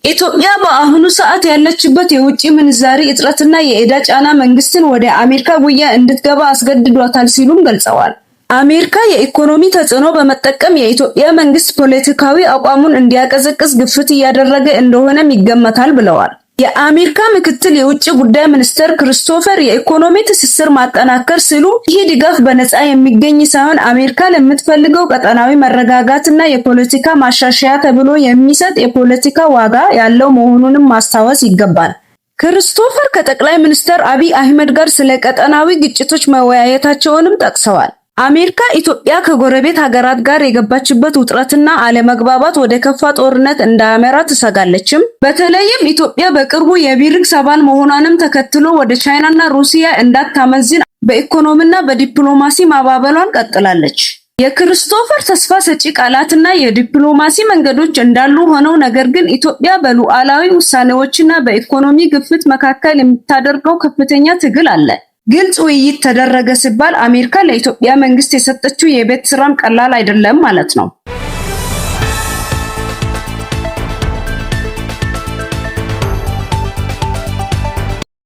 ኢትዮጵያ በአሁኑ ሰዓት ያለችበት የውጭ ምንዛሪ እጥረትና የዕዳ ጫና መንግስትን ወደ አሜሪካ ጉያ እንድትገባ አስገድዷታል ሲሉም ገልጸዋል። አሜሪካ የኢኮኖሚ ተጽዕኖ በመጠቀም የኢትዮጵያ መንግስት ፖለቲካዊ አቋሙን እንዲያቀዘቅዝ ግፊት እያደረገ እንደሆነም ይገመታል ብለዋል። የአሜሪካ ምክትል የውጭ ጉዳይ ሚኒስትር ክሪስቶፈር የኢኮኖሚ ትስስር ማጠናከር ሲሉ ይህ ድጋፍ በነፃ የሚገኝ ሳይሆን አሜሪካ ለምትፈልገው ቀጠናዊ መረጋጋትና የፖለቲካ ማሻሻያ ተብሎ የሚሰጥ የፖለቲካ ዋጋ ያለው መሆኑንም ማስታወስ ይገባል። ክሪስቶፈር ከጠቅላይ ሚኒስትር አብይ አህመድ ጋር ስለ ቀጠናዊ ግጭቶች መወያየታቸውንም ጠቅሰዋል። አሜሪካ ኢትዮጵያ ከጎረቤት ሀገራት ጋር የገባችበት ውጥረትና አለመግባባት ወደ ከፋ ጦርነት እንዳያመራ ትሰጋለችም። በተለይም ኢትዮጵያ በቅርቡ የብሪክስ አባል መሆኗንም ተከትሎ ወደ ቻይናና ሩሲያ እንዳታመዝን በኢኮኖሚና በዲፕሎማሲ ማባበሏን ቀጥላለች። የክሪስቶፈር ተስፋ ሰጪ ቃላትና የዲፕሎማሲ መንገዶች እንዳሉ ሆነው ነገር ግን ኢትዮጵያ በሉዓላዊ ውሳኔዎችና በኢኮኖሚ ግፊት መካከል የምታደርገው ከፍተኛ ትግል አለ። ግልጽ ውይይት ተደረገ ሲባል አሜሪካ ለኢትዮጵያ መንግስት የሰጠችው የቤት ስራም ቀላል አይደለም ማለት ነው።